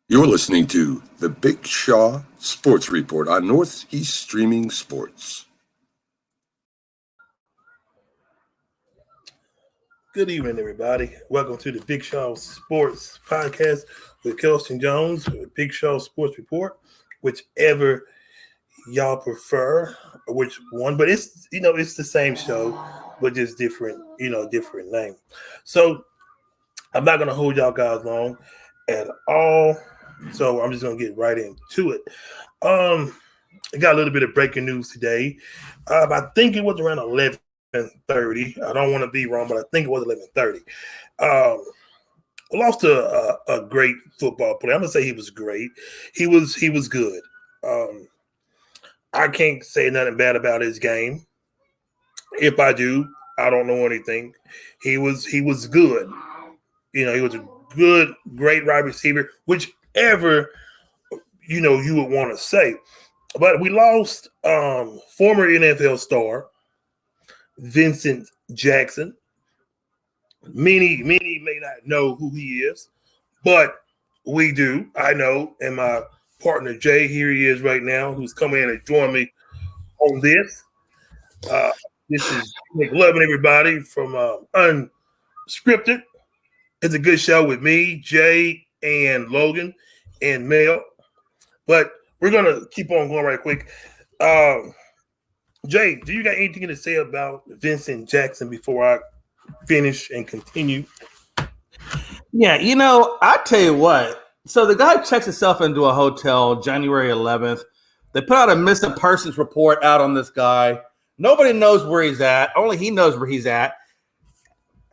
You're listening to the Big Shaw Sports Report on Northeast Streaming Sports. Good evening, everybody. Welcome to the Big Shaw Sports Podcast with Kelston Jones, with Big Shaw Sports Report, whichever y'all prefer, which one, but it's the same show, but just different name. So I'm not gonna hold y'all guys long at all. So I'm just gonna get right into it. I got a little bit of breaking news today. I think it was around 11:30. I don't want to be wrong, but I think it was 11:30. Lost to a great football player. I'm gonna say he was great. He was good. I can't say nothing bad about his game. If I do, I don't know anything. He was good. He was a good, great wide receiver, whichever you would want to say. But we lost former NFL star Vincent Jackson. Many may not know who he is, but we do. I know, and my partner Jay, here he is right now, who's coming in and join me on this. This is Nick Loving, everybody, from Unscripted. It's a good show with me, Jay, and Logan, and Mel. But we're gonna keep on going right quick. Jay, do you got anything to say about Vincent Jackson before I finish and continue? Yeah, I tell you what. So the guy checks himself into a hotel January 11th. They put out a missing persons report out on this guy. Nobody knows where he's at. Only he knows where he's at.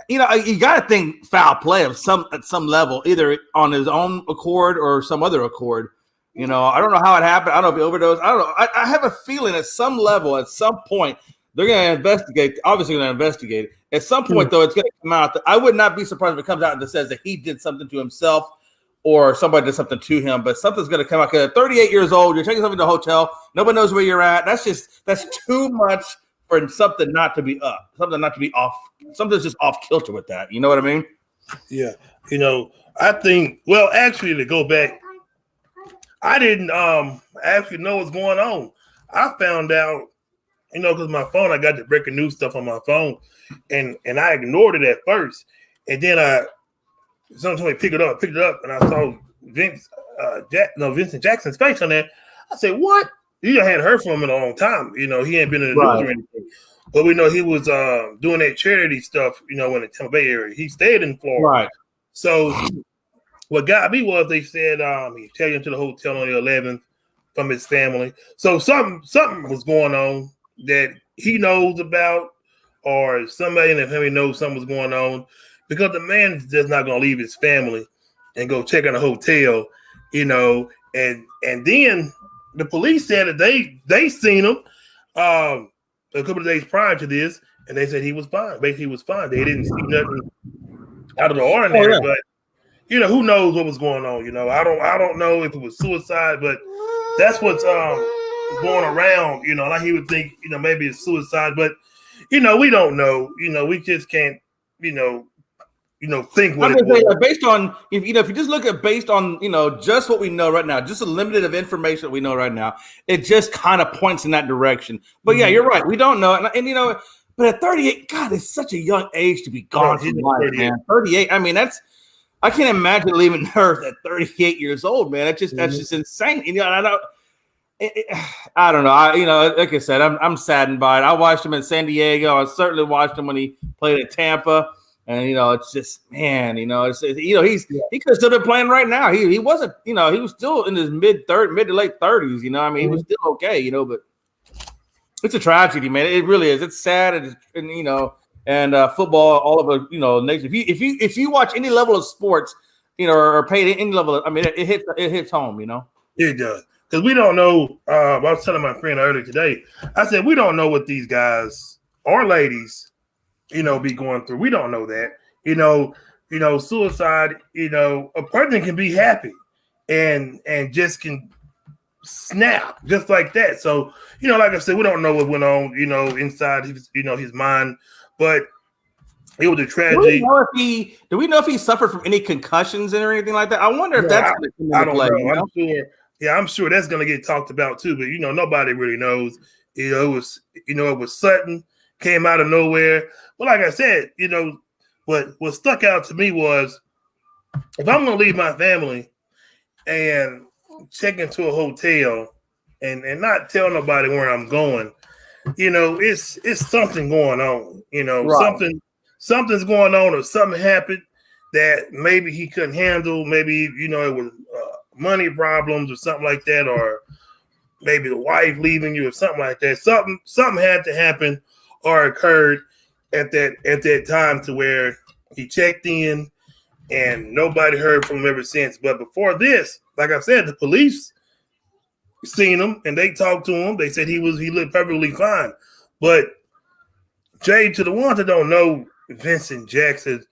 You got to think foul play at some level, either on his own accord or some other accord. I don't know how it happened. I don't know if he overdosed. I don't know. I have a feeling at some level, at some point, they're going to investigate. Obviously, going to investigate it. At some point, though, it's going to come out. I would not be surprised if it comes out and it says that he did something to himself or somebody did something to him. But something's going to come out. Because at 38 years old, you're taking something to a hotel. Nobody knows where you're at. That's too much for something not to be up. Something not to be off. Something's just off kilter with that. You know what I mean? Yeah. I think. Well, actually, to go back. I didn't actually know what's going on. I found out, because my phone, I got the breaking news stuff on my phone, and I ignored it at first, and then someone told me picked it up, and I saw Vincent Jackson's face on there. I said, "What? You hadn't heard from him in a long time. He hadn't been in the news or anything." But we know he was doing that charity stuff, in the Tampa Bay area. He stayed in Florida, right? So. What got me was they said he checked into the hotel on the 11th from his family. So something was going on that he knows about, or somebody in the family knows something was going on, because the man is just not going to leave his family and go check in a hotel, And then the police said that they seen him a couple of days prior to this, and they said he was fine. Basically, he was fine. They didn't see nothing out of the ordinary, but. Who knows what was going on? I don't know if it was suicide, but that's what's going around. Like he would think, maybe it's suicide, but we don't know. We just can't, think what it was. Based on if you just look at based on just what we know right now, just a limited of information that we know right now, it just kind of points in that direction. But yeah, you're right. We don't know, and but at 38, God, it's such a young age to be gone from life, man. 38. I mean, I can't imagine leaving Earth at 38 years old, man. That's just insane. I don't know. Like I said, I'm saddened by it. I watched him in San Diego. I certainly watched him when he played at Tampa, and it's just, man. He could have still been playing right now. He wasn't. He was still in his mid to late 30s. He was still okay. But it's a tragedy, man. It really is. It's sad, and football all over nation. If you watch any level of sports, or pay any level of, it hits home. It does, because we don't know. I was telling my friend earlier today. I said we don't know what these guys or ladies, be going through. We don't know that. Suicide. A person can be happy, and just can snap just like that. So like I said, we don't know what went on. Inside his mind. But It was a tragedy. Do we know if he suffered from any concussions or anything like that? I wonder if that's going to come I into don't play. know. You know? I'm sure. Yeah, I'm sure that's going to get talked about too. But nobody really knows. It was sudden, came out of nowhere. But like I said, what stuck out to me was if I'm going to leave my family and check into a hotel and not tell nobody where I'm going, it's something going on. Right. Something's going on, or something happened that maybe he couldn't handle. Maybe it was money problems or something like that, or maybe the wife leaving you or something like that. Something had to happen or occurred at that time to where he checked in and nobody heard from him ever since. But before this, like I said, the police seen him and they talked to him. They said he looked perfectly fine. But Jay, to the ones that don't know Vincent Jackson,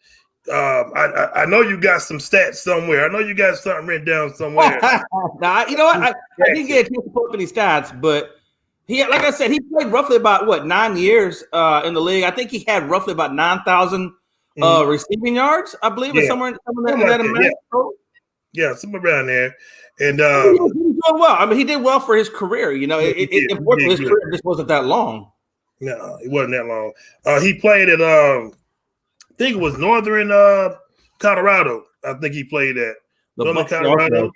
I know you got some stats somewhere. I know you got something written down somewhere. Now, you know what? I didn't get a chance to pull up any stats, but like I said, he played roughly about 9 years in the league. I think he had roughly about 9,000 receiving yards, I believe, or somewhere in that amount. Yeah, somewhere around there. And he was doing well. I mean, he did well for his career. Unfortunately, his career just wasn't that long. No, it wasn't that long. He played at I think it was Northern Colorado. I think he played at Northern Colorado.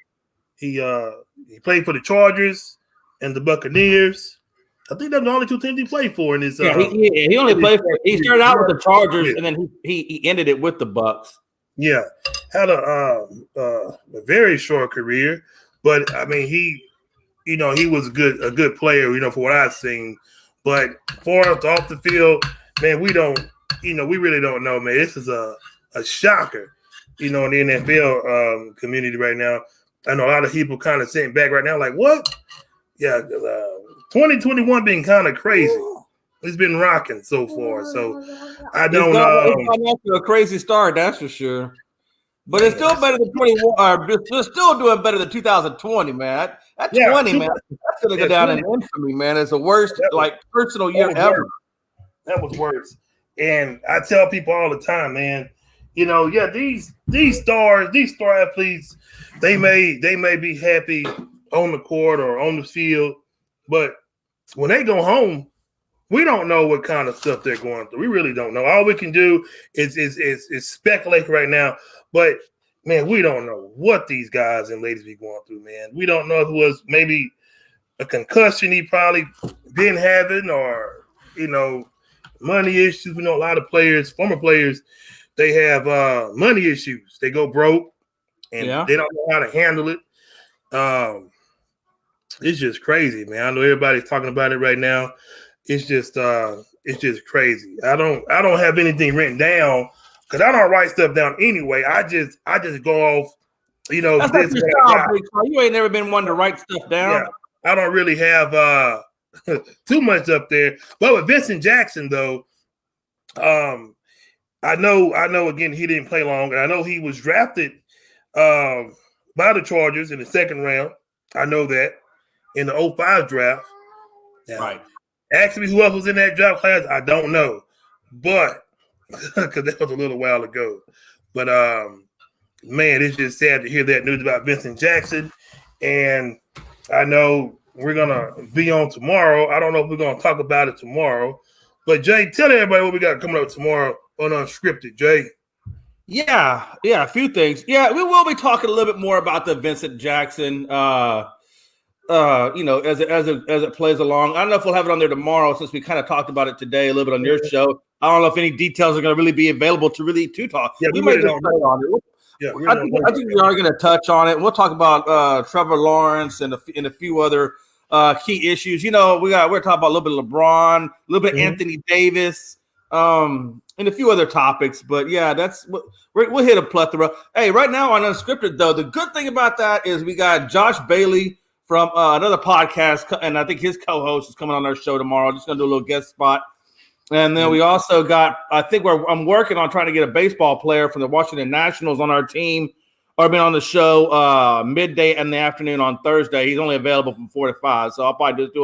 He played for the Chargers and the Buccaneers. I think that's the only two teams he played for in his. He only played for. He started out with the Chargers, and then he ended it with the Bucs. Yeah, had a very short career, but I mean he was a good player. For what I've seen, but for us off the field, man, we really don't know, man. This is a shocker, in the NFL community right now. I know a lot of people kind of sitting back right now, like what? Yeah, 2021 been kind of crazy. It's been rocking so far. So I don't know. It's a crazy start, that's for sure. But it's still better than 21. We're still doing better than 2020, man. That 20, man, that's gonna go down in infamy, man. It's the worst, personal year ever. That was worse. And I tell people all the time, man. These star athletes, they may be happy on the court or on the field, but when they go home, we don't know what kind of stuff they're going through. We really don't know. All we can do is speculate right now. But man, we don't know what these guys and ladies be going through, man. We don't know if it was maybe a concussion he probably been having, or money issues. We know a lot of players, former players, they have money issues. They go broke and they don't know how to handle it. It's just crazy, man. I know everybody's talking about it right now. It's just crazy. I don't have anything written down because I don't write stuff down anyway. I just go off, That's this. You ain't never been one to write stuff down. Yeah, I don't really have too much up there. But with Vincent Jackson, though, I know. Again, he didn't play long, and I know he was drafted by the Chargers in the second round. I know that in the 2005 draft. Now, right. Ask me who else was in that draft class. I don't know, but because that was a little while ago. But man, it's just sad to hear that news about Vincent Jackson. And I know we're gonna be on tomorrow. I don't know if we're gonna talk about it tomorrow. But Jay, tell everybody what we got coming up tomorrow on Unscripted, Jay. Yeah, a few things. Yeah, we will be talking a little bit more about the Vincent Jackson. As it plays along. I don't know if we'll have it on there tomorrow since we kind of talked about it today a little bit on your show. I don't know if any details are going to really be available to talk. Yeah, we might just touch on it. I think we are going to touch on it. We'll talk about Trevor Lawrence and a few other key issues. We're talking about a little bit of LeBron, a little bit of Anthony Davis, and a few other topics. But yeah, that's what we'll hit a plethora. Hey, right now on Unscripted though, the good thing about that is we got Josh Bailey from another podcast, and I think his co-host is coming on our show tomorrow. Just going to do a little guest spot. And then we also got, I'm working on trying to get a baseball player from the Washington Nationals on our team, or been on the show midday in the afternoon on Thursday. He's only available from 4 to 5. So I'll probably just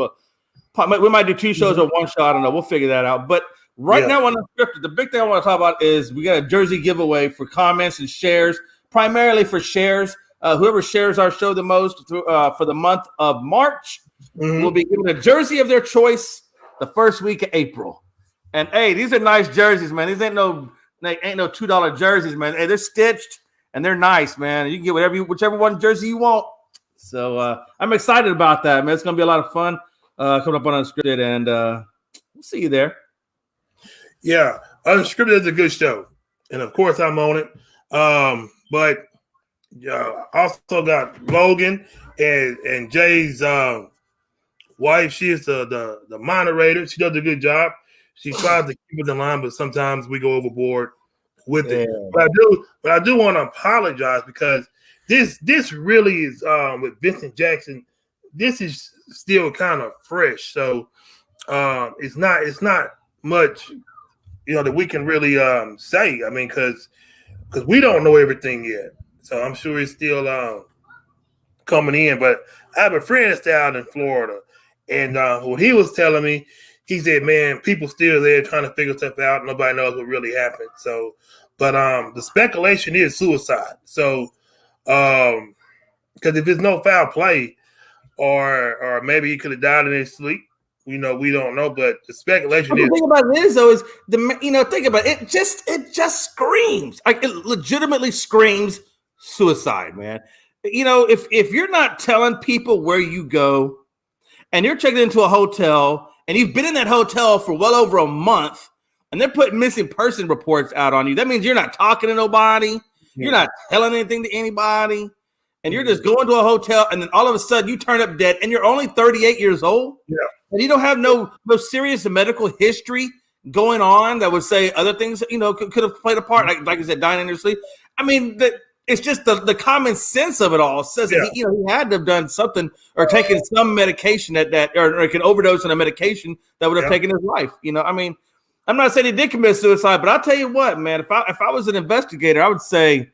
we might do 2 shows or 1 show. I don't know. We'll figure that out. But Right now on Unscripted, the big thing I want to talk about is we got a jersey giveaway for comments and shares, primarily for shares. Whoever shares our show the most for the month of March will be given a jersey of their choice the first week of April. And hey, these are nice jerseys, man. These ain't no $2 jerseys, man. Hey, they're stitched and they're nice, man. You can get whichever one jersey you want. So I'm excited about that, man. It's gonna be a lot of fun coming up on Unscripted, and we'll see you there. Yeah, Unscripted is a good show, and of course I'm on it. But also got Logan and Jay's wife. She is the moderator. She does a good job. She tries to keep it in line, but sometimes we go overboard with it. But I do want to apologize because this really is with Vincent Jackson. This is still kind of fresh, so it's not much that we can really say. I mean, because we don't know everything yet, so I'm sure it's still coming in. But I have a friend that's down in Florida, and what he was telling me, he said, "Man, people still there trying to figure stuff out. Nobody knows what really happened." So, but the speculation is suicide. So, because if there's no foul play, or maybe he could have died in his sleep. We don't know, but the speculation is. The thing about this though is think about it. It just screams, like it legitimately screams suicide, man. If you're not telling people where you go, and you're checking into a hotel, and you've been in that hotel for well over a month, and they're putting missing person reports out on you, that means you're not talking to nobody, you're not telling anything to anybody, and you're just going to a hotel, and then all of a sudden you turn up dead, and you're only 38 years old. Yeah. And you don't have no serious medical history going on that would say other things could have played a part, like I said, dying in your sleep. I mean, it's just the common sense of it all says that he had to have done something or taken some medication or an overdose on a medication that would have taken his life. I mean, I'm not saying he did commit suicide, but I'll tell you what, man, if I was an investigator, I would say,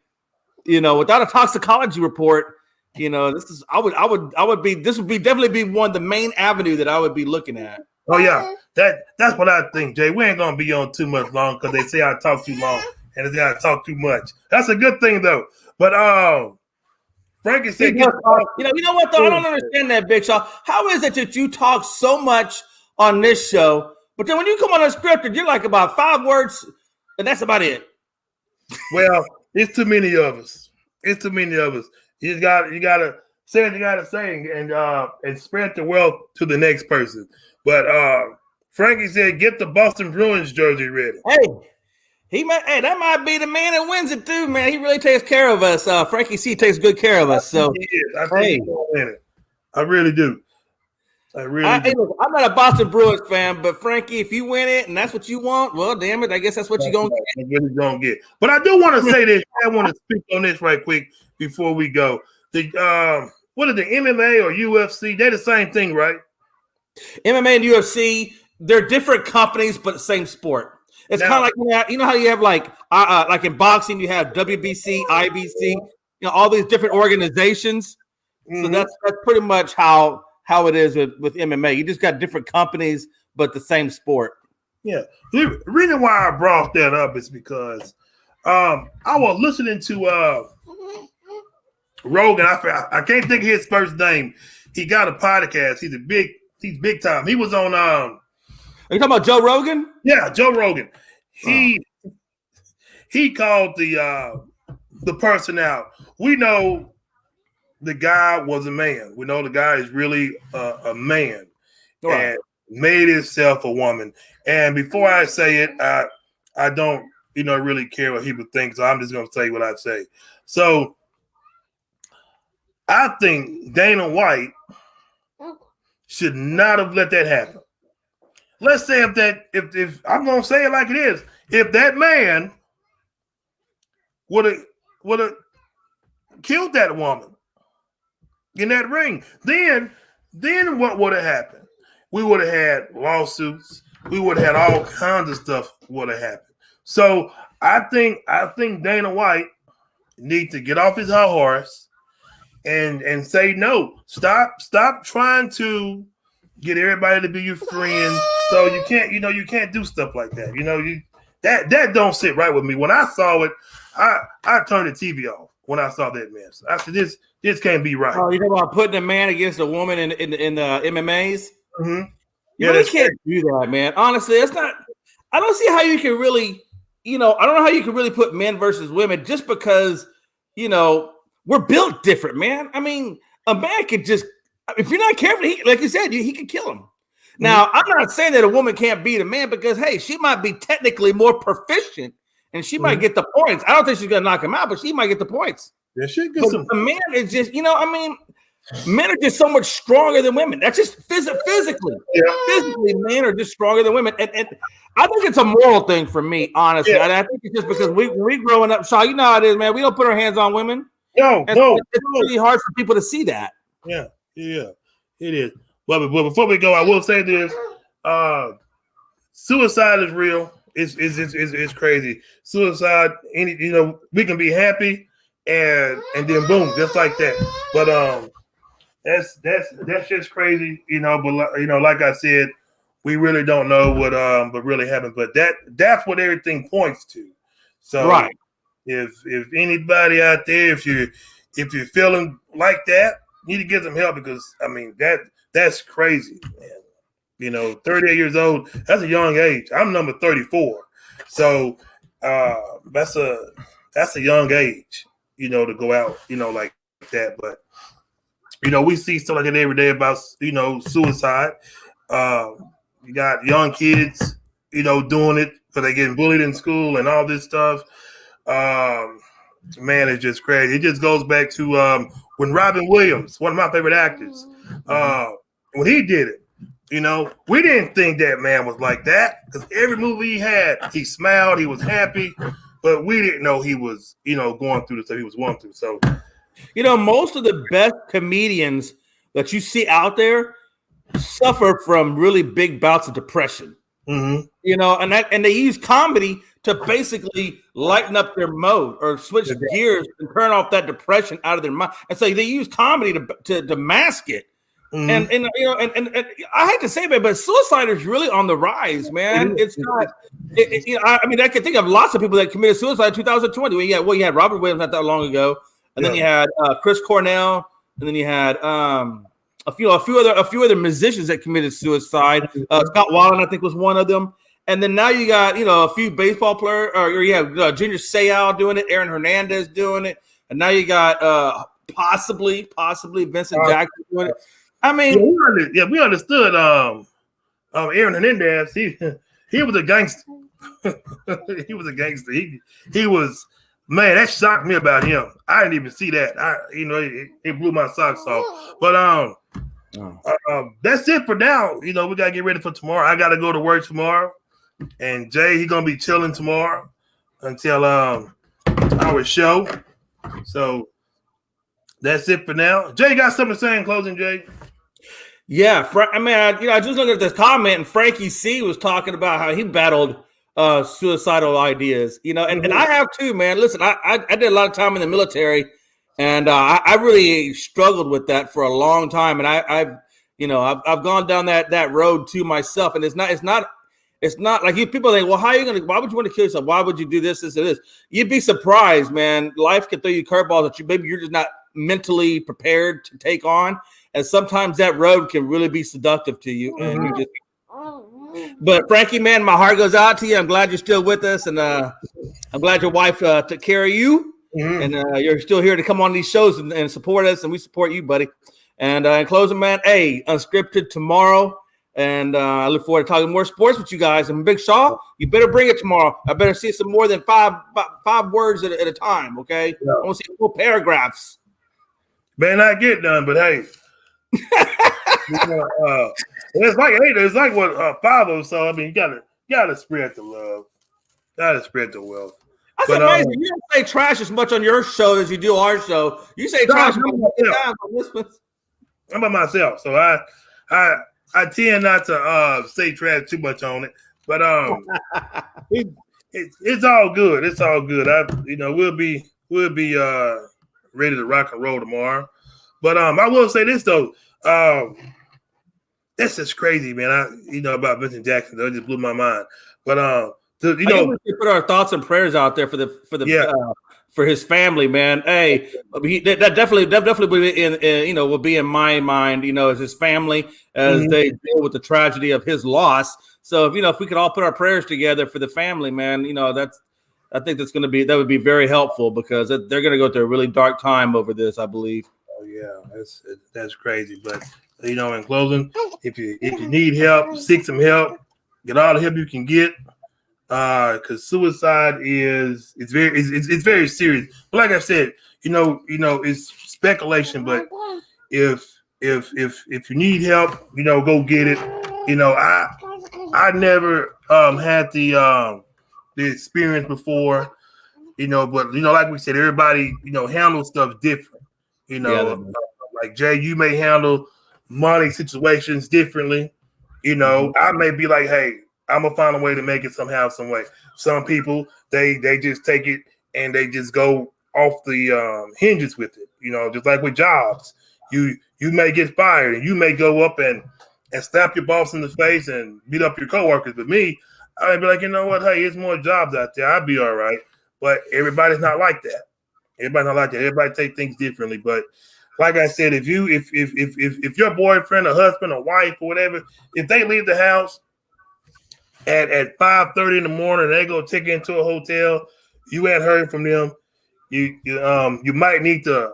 without a toxicology report, this would definitely be one of the main avenue that I would be looking at. Oh yeah, that's what I think, Jay. We ain't gonna be on too much long because they say I talk too long and they say I talk too much. That's a good thing though. But Frankie said, you know what though? I don't understand that, Big Shaw. How is it that you talk so much on this show, but then when you come on Unscripted, you're like about 5 words, and that's about it? Well, it's too many of us. It's too many of us. You gotta say what you gotta say and spread the wealth to the next person. But Frankie said, get the Boston Bruins jersey ready. Hey, that might be the man that wins it too, man. He really takes care of us. Frankie C takes good care of us. So he is. I think he's gonna win it. I really do. Look, I'm not a Boston Bruins fan, but Frankie, if you win it and that's what you want, well, damn it, I guess that's what you're gonna get. That's what he's gonna get. But I do want to say this. I want to speak on this right quick before we go. What are the MMA or UFC? They're the same thing, right? MMA and UFC, they're different companies, but the same sport. It's kind of like how you have like in boxing, you have WBC, IBC, all these different organizations. Mm-hmm. So that's pretty much how it is with MMA. You just got different companies, but the same sport. Yeah. The reason why I brought that up is because I was listening to Rogan. I can't think of his first name. He got a podcast. He's big time. He was on Are you talking about Joe Rogan? Yeah, Joe Rogan. He called the person out. We know the guy was a man. We know the guy is really a man and made himself a woman. And before I say it, I don't really care what people think. So I'm just gonna say what I say. So I think Dana White should not have let that happen. Let's say if I'm gonna say it like it is, if that man would have killed that woman in that ring, then what would have happened? We would have had lawsuits. We would have had all kinds of stuff would have happened. So I think Dana White needs to get off his high horse and say no. Stop trying to get everybody to be your friend So you can't do stuff like that. That don't sit right with me. When I saw it, I turned the TV off when I saw that mess. I said, this can't be right. Oh, you talking about putting a man against a woman in the MMAs? Mm-hmm. You really can't do that, man. Honestly, it's not. I don't see how you can really, I don't know how you can really put men versus women just because, we're built different, man. I mean, a man could just, if you're not careful, like you said, he could kill him. Now, I'm not saying that a woman can't beat a man because, hey, she might be technically more proficient and she might get the points. I don't think she's going to knock him out, but she might get the points. Yeah, she gets some. A man is just, men are just so much stronger than women. That's just physically. Yeah. Physically, men are just stronger than women. And I think it's a moral thing for me, honestly. Yeah. I think it's just because we growing up, Shaw, you know how it is, man. We don't put our hands on women. No. It's really hard for people to see that. Yeah, it is. But before we go, I will say this: suicide is real. It's crazy. Suicide. We can be happy, and then boom, just like that. But that's just crazy. But like I said, we really don't know what really happened. But that's what everything points to. So right. If anybody out there, if you're feeling like that, you need to get some help because that's crazy, man. 38 years old, that's a young age. I'm number 34. So that's a young age, to go out, like that. But we see stuff like that every day about suicide. You got young kids, doing it because they're getting bullied in school and all this stuff. Man, it's just crazy. It just goes back to when Robin Williams, one of my favorite actors, when he did it, we didn't think that man was like that because every movie he had, he smiled, he was happy, but we didn't know he was, going through the stuff he was going through. So, most of the best comedians that you see out there suffer from really big bouts of depression. Mm-hmm. And they use comedy to basically lighten up their mode or switch gears and turn off that depression out of their mind. And so they use comedy to mask it. Mm-hmm. And I hate to say it, but suicide is really on the rise, man. It's not. I can think of lots of people that committed suicide in 2020. You had Robert Williams not that long ago, and then you had Chris Cornell, and then you had a few other musicians that committed suicide. Scott Weiland, I think, was one of them. And then now you got, a few baseball players, or you have Junior Seau doing it, Aaron Hernandez doing it, and now you got possibly Vincent Jackson doing it. I mean, we understood. Aaron Hernandez, he was a gangster. He was a gangster. He was, man. That shocked me about him. I didn't even see that. It blew my socks off. But that's it for now. We gotta get ready for tomorrow. I gotta go to work tomorrow. And Jay, he's gonna be chilling tomorrow until our show. So that's it for now. Jay, got something to say in closing, Jay? Yeah, I just looked at this comment, and Frankie C was talking about how he battled suicidal ideas. And I have too, man. Listen, I did a lot of time in the military, and I really struggled with that for a long time. And I've gone down that road to myself, and it's not like people think, well, why would you want to kill yourself? Why would you do this, and this? You'd be surprised, man. Life can throw you curveballs that maybe you're just not mentally prepared to take on. And sometimes that road can really be seductive to you. And But Frankie, man, my heart goes out to you. I'm glad you're still with us. And I'm glad your wife took care of you. Mm-hmm. And you're still here to come on these shows and support us. And we support you, buddy. And in closing, man, Unscripted tomorrow. And I look forward to talking more sports with you guys. And Big Shaw, you better bring it tomorrow. I better see some more than five words at a time, okay? Yeah. I want to see full paragraphs. May not get done, but hey. It's like what Father. So I mean, you gotta spread the love. Gotta spread the wealth. That's amazing. You don't say trash as much on your show as you do our show. You say trash I'm by myself, so I tend not to say trash too much on it. But it's all good. It's all good. We'll be ready to rock and roll tomorrow. But I will say this though. that's just crazy, man. About Vincent Jackson, that just blew my mind. But I think we should put our thoughts and prayers out there for his family, man. Hey, that definitely will be will be in my mind, as his family as they deal with the tragedy of his loss. So if we could all put our prayers together for the family, man, I think that would be very helpful because they're going to go through a really dark time over this, I believe. Oh yeah, that's crazy. But in closing, if you need help, seek some help, get all the help you can get. Because suicide it's very serious. But like I said, it's speculation. But if you need help, go get it. I never had the experience before, but like we said, everybody handles stuff different. Like Jay, you may handle money situations differently. I may be like, hey, I'm gonna find a way to make it somehow, some way. Some people they just take it and they just go off the hinges with it. Just like with jobs, you may get fired and you may go up and slap your boss in the face and beat up your coworkers. But me, I'd be like, you know what? Hey, there's more jobs out there. I'd be all right. But everybody's not like that. Everybody take things differently. But like I said, if your boyfriend or husband or wife or whatever, if they leave the house at 5:30 in the morning, they go check into a hotel, you ain't heard from them. You might need to,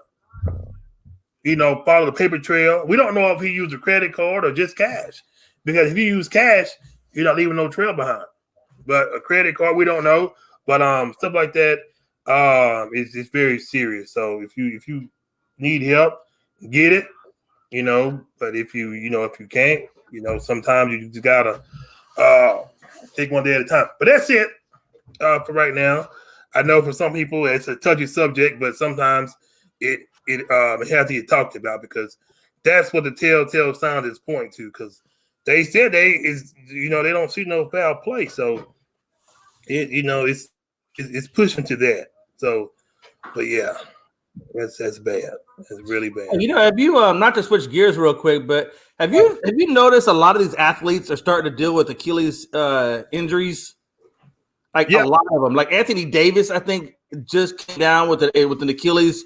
follow the paper trail. We don't know if he used a credit card or just cash, because if you use cash, you're not leaving no trail behind. But a credit card, we don't know. But stuff like that, it's very serious. So if you need help, get it. But if you can't, sometimes you just gotta take one day at a time. But that's it for right now. I know for some people it's a touchy subject, but sometimes it has to get talked about because that's what the telltale sign is pointing to. Because they said they don't see no foul play, so it's pushing to that. So, but yeah, that's bad. That's really bad. Have you not to switch gears real quick, but have you noticed a lot of these athletes are starting to deal with Achilles injuries? A lot of them, like Anthony Davis, I think just came down with an Achilles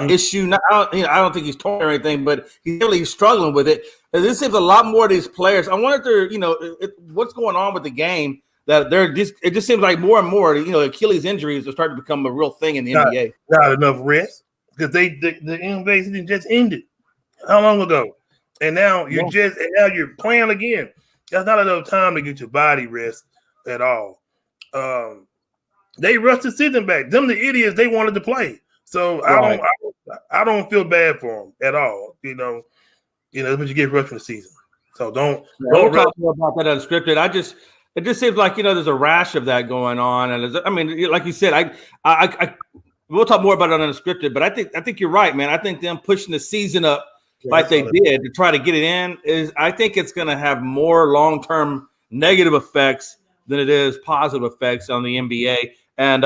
issue. Now, I don't think he's torn or anything, but he's really struggling with it. And this seems a lot more of these players. I wonder if they're, what's going on with the game that it just seems like more and more, Achilles injuries are starting to become a real thing in the NBA. Not enough rest because the invasion just ended how long ago, and now you're playing again. That's not enough time to get your body rest at all. They rushed the season back. Them the idiots, they wanted to play. So right. I don't feel bad for them at all. That's what you get rushed from the season. So we'll talk more about that unscripted. It just seems like there's a rash of that going on, and like you said, we'll talk more about it on unscripted. But I think you're right, man. I think them pushing the season up like they did to try to get it in I think it's going to have more long-term negative effects than it is positive effects on the NBA. And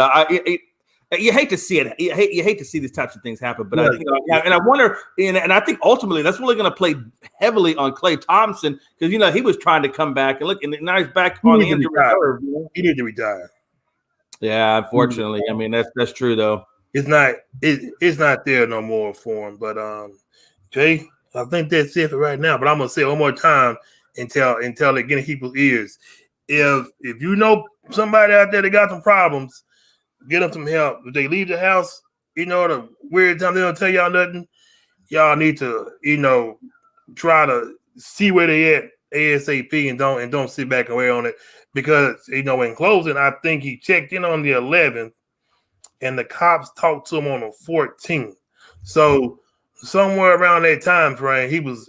you hate to see it. You hate to see these types of things happen. But I wonder, and I think ultimately that's really going to play heavily on Klay Thompson because he was trying to come back and now he's back on the injury reserve. He need to retire. Yeah, unfortunately. That's true though. It's not there no more for him. But Jay, I think that's it for right now. But I'm gonna say it one more time until it get in people's ears. If you know somebody out there that got some problems, get them some help. If they leave the house, the weird time they don't tell y'all nothing, y'all need to, try to see where they at ASAP and don't sit back and wait on it. Because, in closing, I think he checked in on the 11th and the cops talked to him on the 14th. So somewhere around that time frame, he was,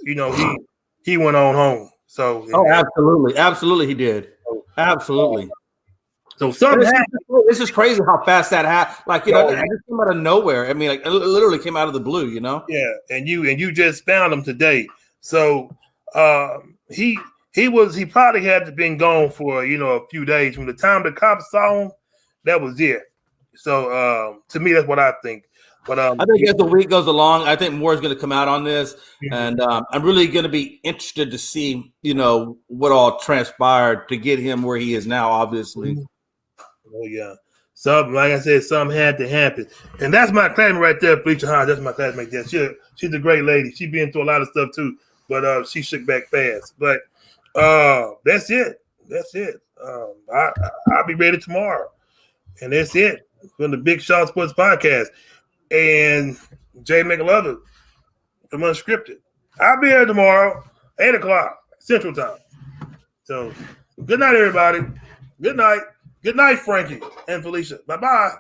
he went on home. So absolutely he did. Absolutely. So something happened. This is crazy how fast that happened. It just came out of nowhere. It literally came out of the blue, Yeah, and you just found him today. So he probably had been gone for a few days. From the time the cops saw him, that was it. So to me, that's what I think. But I think as the week goes along, I think more is going to come out on this, and I'm really going to be interested to see, what all transpired to get him where he is now. Obviously, oh yeah, something like I said, something had to happen, and that's my classmate right there, Felicia Hines. That's my classmate there. She's a great lady. She's been through a lot of stuff too, but she shook back fast. But that's it. That's it. I'll be ready tomorrow, and that's it from the Big Shot Sports Podcast. And Jay McLovin from Unscripted. I'll be here tomorrow, 8 o'clock Central Time. So good night, everybody. Good night. Good night, Frankie and Felicia. Bye-bye.